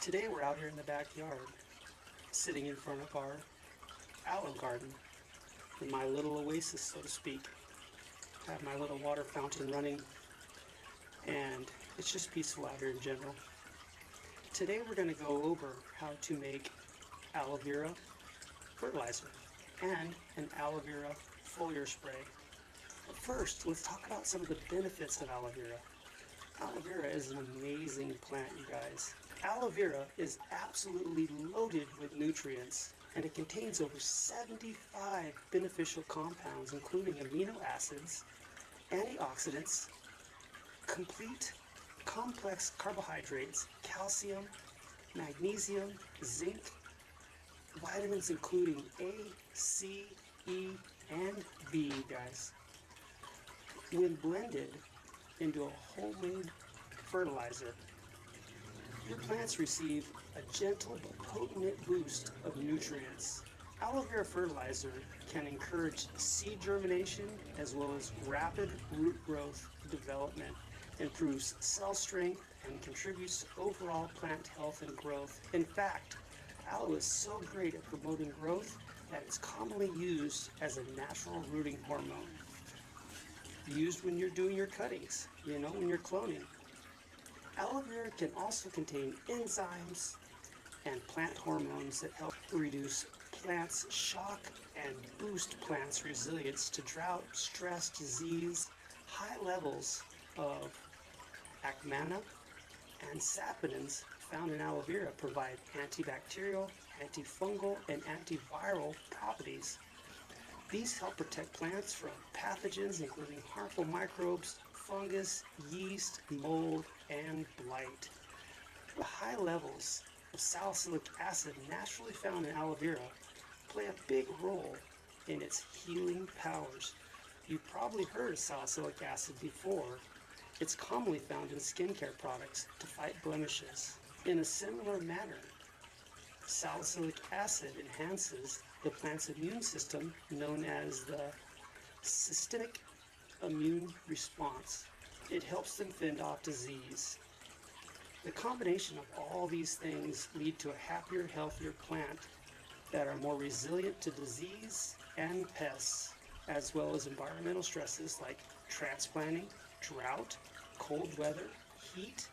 Today we're out here in the backyard, sitting in front of our aloe garden, in my little oasis, so to speak. I have my little water fountain running, and it's just peaceful out here in general. Today we're going to go over how to make aloe vera fertilizer and an aloe vera foliar spray. But first, let's talk about some of the benefits of aloe vera. Aloe vera is an amazing plant, you guys. Aloe vera is absolutely loaded with nutrients, and it contains over 75 beneficial compounds, including amino acids, antioxidants, complete complex carbohydrates, calcium, magnesium, zinc, vitamins including A, C, E, and B, guys. When blended into a homemade fertilizer, your plants receive a gentle but potent boost of nutrients. Aloe vera fertilizer can encourage seed germination as well as rapid root growth development, improves cell strength, and contributes to overall plant health and growth. In fact, aloe is so great at promoting growth that it's commonly used as a natural rooting hormone. Used when you're doing your cuttings, when you're cloning. Aloe vera can also contain enzymes and plant hormones that help reduce plants' shock and boost plants' resilience to drought, stress, disease. High levels of acmana and saponins found in aloe vera provide antibacterial, antifungal, and antiviral properties. These help protect plants from pathogens including harmful microbes, fungus, yeast, mold, and blight. The high levels of salicylic acid naturally found in aloe vera play a big role in its healing powers. You've probably heard of salicylic acid before. It's commonly found in skincare products to fight blemishes. In a similar manner, salicylic acid enhances the plant's immune system, known as the systemic immune response. It helps them fend off disease. The combination of all these things lead to a happier, healthier plant that are more resilient to disease and pests, as well as environmental stresses like transplanting, drought, cold weather, heat,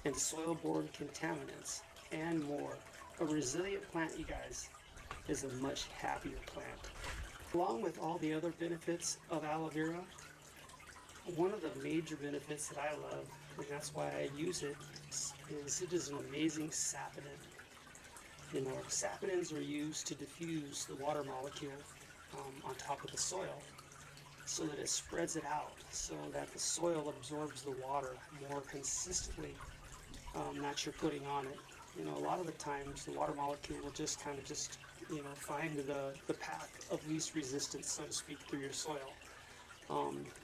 and soil-borne contaminants, and more. A resilient plant, you guys, is a much happier plant. Along with all the other benefits of aloe vera, one of the major benefits that I love, and that's why I use it, is it is an amazing saponin. Saponins are used to diffuse the water molecule on top of the soil so that it spreads it out, so that the soil absorbs the water more consistently that you're putting on it. A lot of the times the water molecule will just find the path of least resistance, so to speak, through your soil.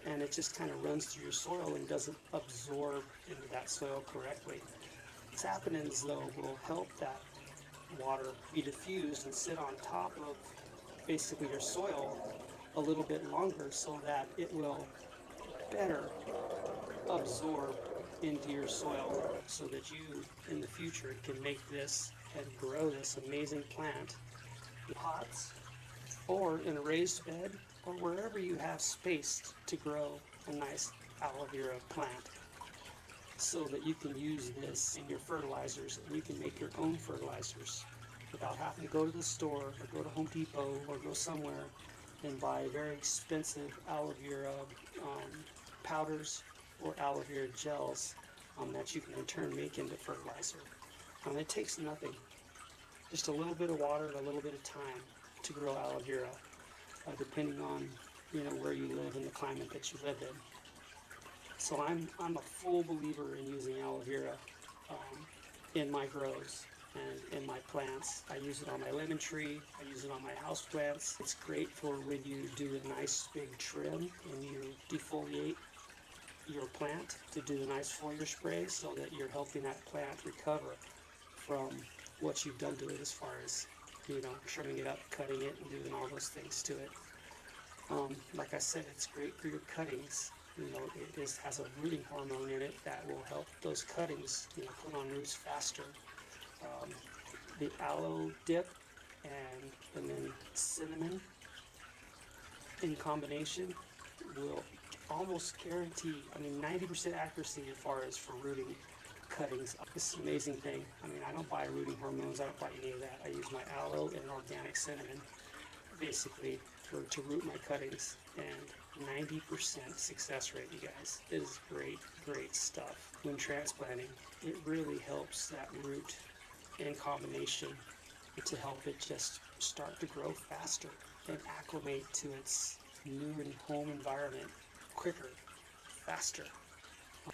And it just kind of runs through your soil and doesn't absorb into that soil correctly. Saponins, though, will help that water be diffused and sit on top of basically your soil a little bit longer so that it will better absorb into your soil so that you, in the future, can make this and grow this amazing plant in pots or in a raised bed or wherever you have space to grow a nice aloe vera plant, so that you can use this in your fertilizers and you can make your own fertilizers without having to go to the store or go to Home Depot or go somewhere and buy very expensive aloe vera powders or aloe vera gels that you can in turn make into fertilizer. It takes nothing, just a little bit of water and a little bit of time to grow aloe vera, depending on where you live and the climate that you live in. So I'm a full believer in using aloe vera in my grows and in my plants. I use it on my lemon tree. I use it on my houseplants. It's great for when you do a nice big trim and you defoliate your plant to do a nice foliar spray so that you're helping that plant recover from what you've done to it as far as, trimming it up, cutting it, and doing all those things to it. Like I said, it's great for your cuttings. It has a rooting hormone in it that will help those cuttings, put on roots faster. the aloe dip and then cinnamon in combination will almost guarantee, I mean 90% accuracy as far as for rooting cuttings. This is an amazing thing. I mean, I don't buy rooting hormones, I don't buy any of that. I use my aloe and organic cinnamon basically to root my cuttings, and 90% success rate, you guys. It is great, great stuff. When transplanting, it really helps that root in combination to help it just start to grow faster and acclimate to its new and home environment quicker, faster.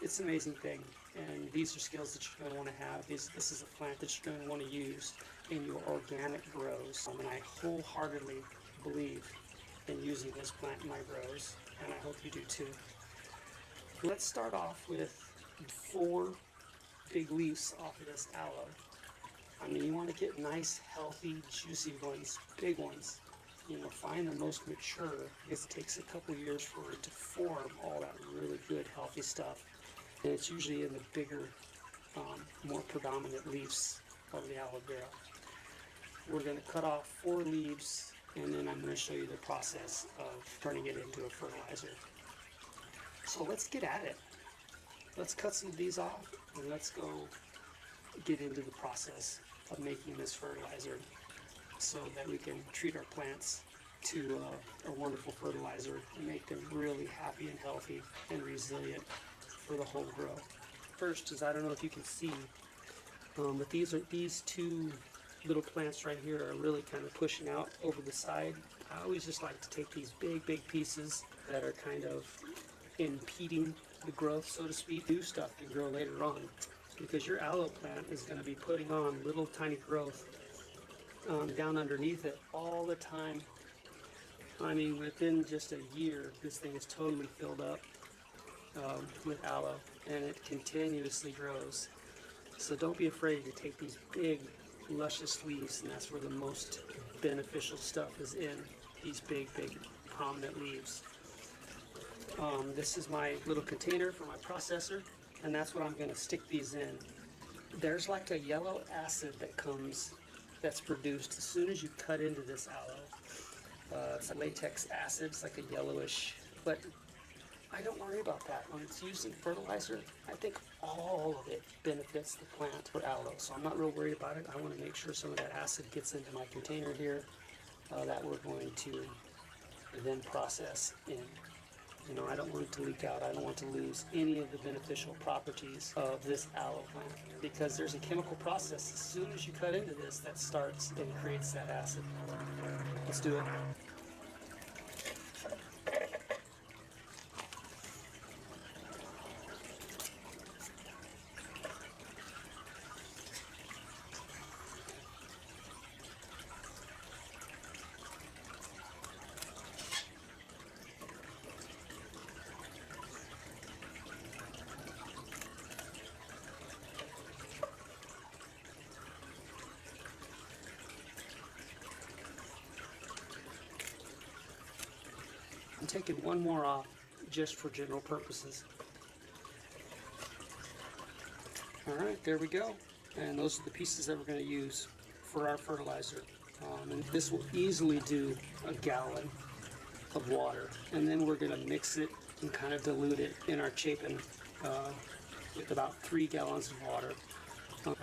It's an amazing thing, and these are skills that you're going to want to have. This is a plant that you're going to want to use in your organic grows, and I wholeheartedly believe in using this plant in my grows, and I hope you do too. Let's start off with 4 big leaves off of this aloe. I mean, you want to get nice, healthy, juicy ones, big ones. You know, find the most mature, because it takes a couple years for it to form all that really good, healthy stuff. And it's usually in the bigger, more predominant leaves of the aloe vera. We're going to cut off 4 leaves, and then I'm going to show you the process of turning it into a fertilizer. So let's get at it. Let's cut some of these off, and let's go get into the process of making this fertilizer so that we can treat our plants to a wonderful fertilizer and make them really happy and healthy and resilient for the whole grow. First is, I don't know if you can see, but these 2 little plants right here are really kind of pushing out over the side. I always just like to take these big pieces that are kind of impeding the growth, so to speak. New stuff can grow later on, because your aloe plant is going to be putting on little tiny growth down underneath it all the time. I mean, within just a year, this thing is totally filled up with aloe, and it continuously grows. So don't be afraid to take these big, luscious leaves, and that's where the most beneficial stuff is in these big, prominent leaves. This is my little container for my processor, and that's what I'm going to stick these in. There's like a yellow acid that's produced as soon as you cut into this aloe. It's a latex acid, it's like a yellowish, but I don't worry about that. When it's used in fertilizer, I think all of it benefits the plant for aloe, so I'm not real worried about it. I want to make sure some of that acid gets into my container here that we're going to then process in. You know, I don't want it to leak out. I don't want to lose any of the beneficial properties of this aloe plant, because there's a chemical process as soon as you cut into this that starts and creates that acid. Let's do it. I'm taking one more off just for general purposes. Alright, there we go. And those are the pieces that we're going to use for our fertilizer. And this will easily do a gallon of water. And then we're going to mix it and kind of dilute it in our chapin with about 3 gallons of water.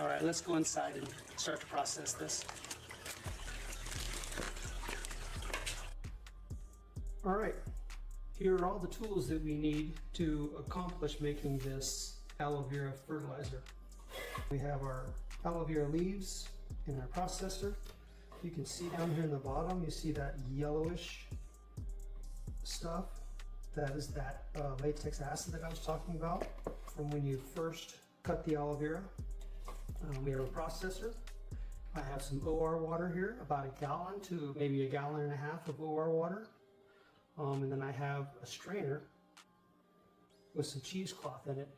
Alright, let's go inside and start to process this. Alright, here are all the tools that we need to accomplish making this aloe vera fertilizer. We have our aloe vera leaves in our processor. You can see down here in the bottom, you see that yellowish stuff. That is that latex acid that I was talking about from when you first cut the aloe vera. We have a processor. I have some OR water here, about 1 gallon to maybe 1.5 gallons of OR water. And then I have a strainer with some cheesecloth in it.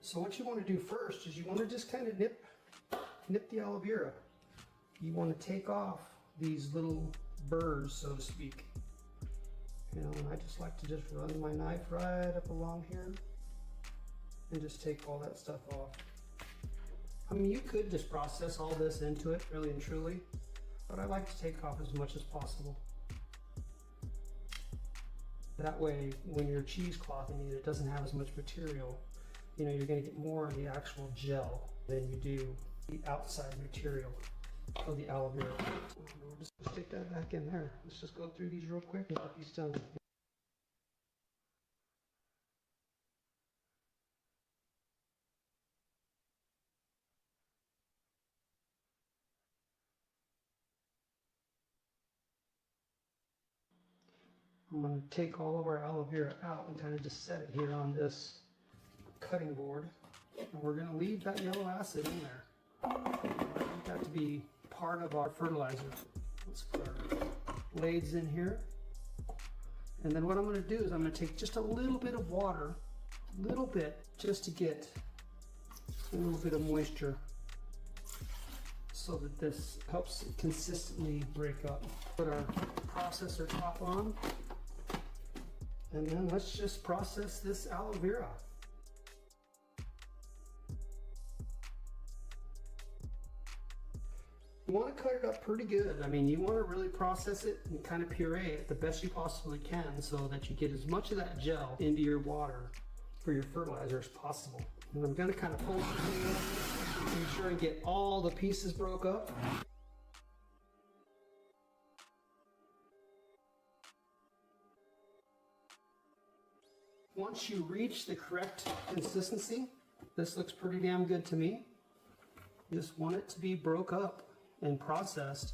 So what you want to do first is you want to just kind of nip the aloe vera. You want to take off these little burrs, so to speak. You know, and I just like to just run my knife right up along here and just take all that stuff off. I mean, you could just process all this into it, really and truly, but I like to take off as much as possible. That way, when you're cheeseclothing it, it doesn't have as much material. You know, you're going to get more of the actual gel than you do the outside material of the aloe vera. We'll just stick that back in there. Let's just go through these real quick and get these done. I'm going to take all of our aloe vera out and kind of just set it here on this cutting board. And we're going to leave that yellow acid in there. I want that to be part of our fertilizer. Let's put our blades in here. And then what I'm going to do is I'm going to take just a little bit of water, a little bit, just to get a little bit of moisture so that this helps it consistently break up. Put our processor top on. And then let's just process this aloe vera. You want to cut it up pretty good. I mean, you want to really process it and kind of puree it the best you possibly can so that you get as much of that gel into your water for your fertilizer as possible. And I'm going to kind of pull it in, make sure and get all the pieces broke up. Once you reach the correct consistency, this looks pretty damn good to me. You just want it to be broke up and processed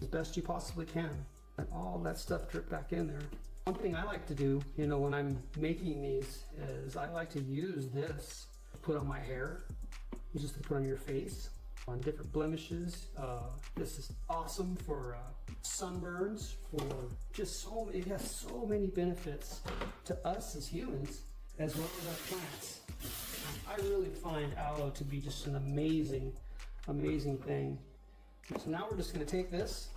as best you possibly can. And all that stuff drip back in there. One thing I like to do, you know, when I'm making these is I like to use this to put on my hair, just to put on your face, on different blemishes. This is awesome for sunburns, for just it has so many benefits to us as humans as well as our plants. I really find aloe to be just an amazing thing. So now we're just going to take this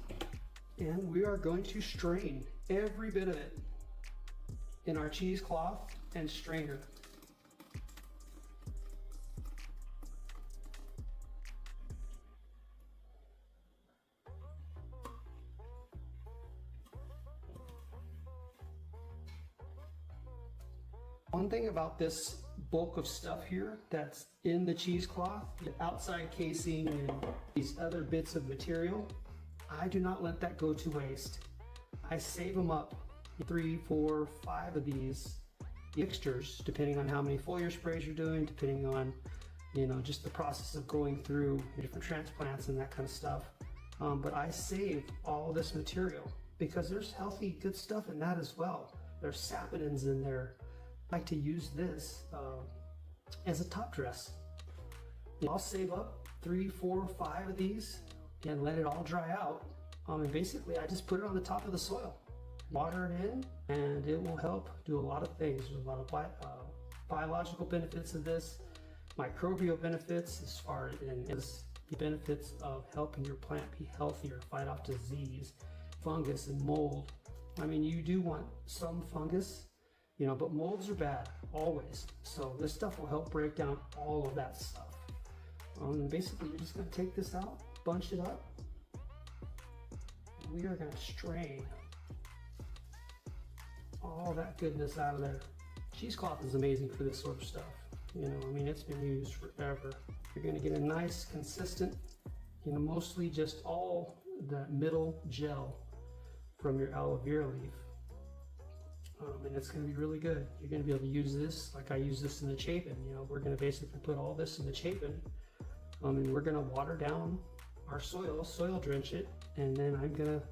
and we are going to strain every bit of it in our cheesecloth and strainer. One thing about this bulk of stuff here that's in the cheesecloth, the outside casing and these other bits of material, I do not let that go to waste. I save them up, 3, 4, 5 of these mixtures, depending on how many foliar sprays you're doing, depending on, you know, just the process of going through different transplants and that kind of stuff. But I save all this material because there's healthy, good stuff in that as well. There's saponins in there. I like to use this as a top dress. I'll save up 3, 4, 5 of these and let it all dry out. And basically I just put it on the top of the soil, water it in, and it will help do a lot of things. There's a lot of biological benefits of this, microbial benefits as far as the benefits of helping your plant be healthier, fight off disease, fungus and mold. I mean, you do want some fungus, you know, but molds are bad, always. So this stuff will help break down all of that stuff. And basically, you're just going to take this out, bunch it up, and we are going to strain all that goodness out of there. Cheesecloth is amazing for this sort of stuff. You know, I mean, it's been used forever. You're going to get a nice, consistent, you know, mostly just all the middle gel from your aloe vera leaf. And it's going to be really good. You're going to be able to use this like I use this in the chapin. You know, we're going to basically put all this in the chapin, and we're going to water down our soil drench it, and then I'm going to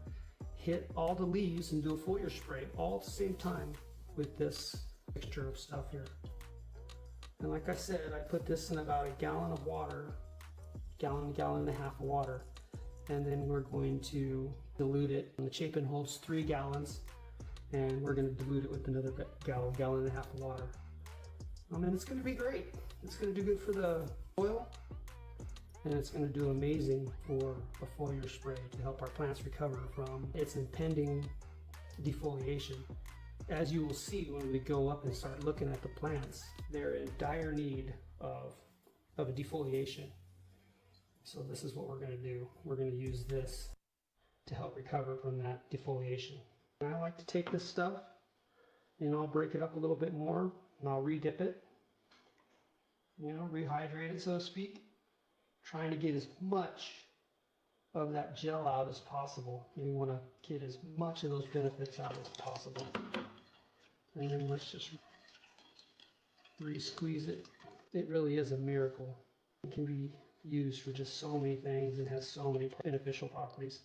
hit all the leaves and do a foliar spray all at the same time with this mixture of stuff here. And like I said, I put this in about a gallon of water, gallon and a half of water, and then we're going to dilute it. And the chapin holds 3 gallons. And we're going to dilute it with another gallon and a half of water. And it's going to be great. It's going to do good for the soil, and it's going to do amazing for a foliar spray to help our plants recover from its impending defoliation. As you will see when we go up and start looking at the plants, they're in dire need of a defoliation. So this is what we're going to do. We're going to use this to help recover from that defoliation. And I like to take this stuff and I'll break it up a little bit more and I'll re-dip it, you know, rehydrate it so to speak, trying to get as much of that gel out as possible. You want to get as much of those benefits out as possible. And then let's just re-squeeze it. It really is a miracle. It can be used for just so many things and has so many beneficial properties.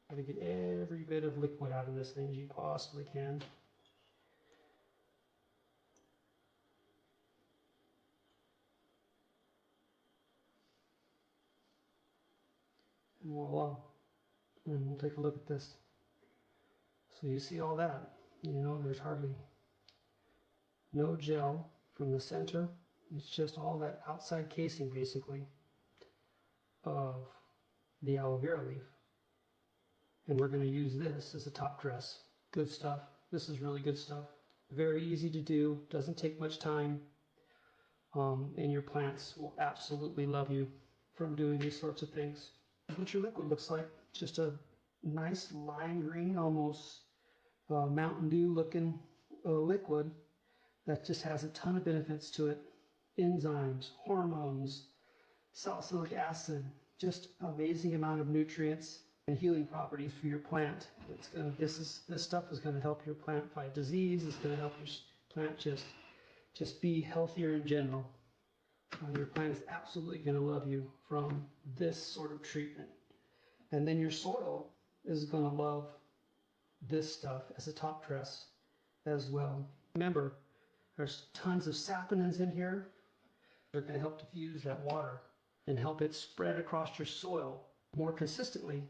Try to get every bit of liquid out of this thing as you possibly can. And voila. And we'll take a look at this. So you see all that, you know, there's hardly no gel from the center. It's just all that outside casing basically of the aloe vera leaf. And we're going to use this as a top dress. Good stuff. This is really good stuff. Very easy to do, doesn't take much time, and your plants will absolutely love you from doing these sorts of things. That's what your liquid looks like. Just a nice lime green, almost Mountain Dew looking liquid that just has a ton of benefits to it. Enzymes, hormones, salicylic acid, just amazing amount of nutrients and healing properties for your plant. This stuff is going to help your plant fight disease. It's going to help your plant just be healthier in general. Your plant is absolutely going to love you from this sort of treatment. And then your soil is going to love this stuff as a top dress as well. Remember, there's tons of saponins in here. They're going to help diffuse that water and help it spread across your soil more consistently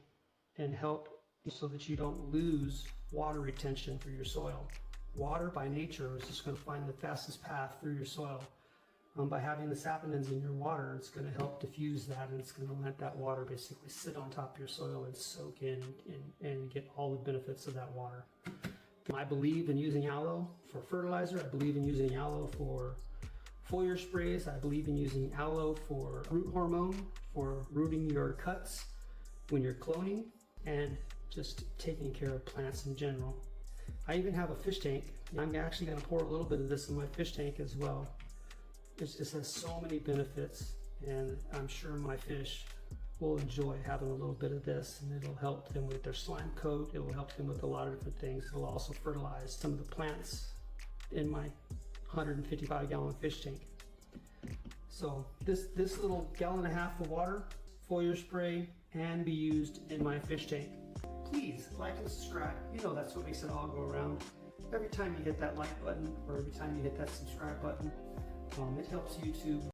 and help so that you don't lose water retention for your soil. Water by nature is just going to find the fastest path through your soil. By having the saponins in your water, it's going to help diffuse that, and it's going to let that water basically sit on top of your soil and soak in and get all the benefits of that water. I believe in using aloe for fertilizer. I believe in using aloe for foliar sprays. I believe in using aloe for root hormone, for rooting your cuts when you're cloning, and just taking care of plants in general. I even have a fish tank. I'm actually going to pour a little bit of this in my fish tank as well. It just has so many benefits, and I'm sure my fish will enjoy having a little bit of this, and it'll help them with their slime coat. It will help them with a lot of different things. It'll also fertilize some of the plants in my 155-gallon fish tank. So this little gallon and a half of water, foliar spray, can be used in my fish tank. Please like and subscribe. You know that's what makes it all go around. Every time you hit that like button or every time you hit that subscribe button, it helps YouTube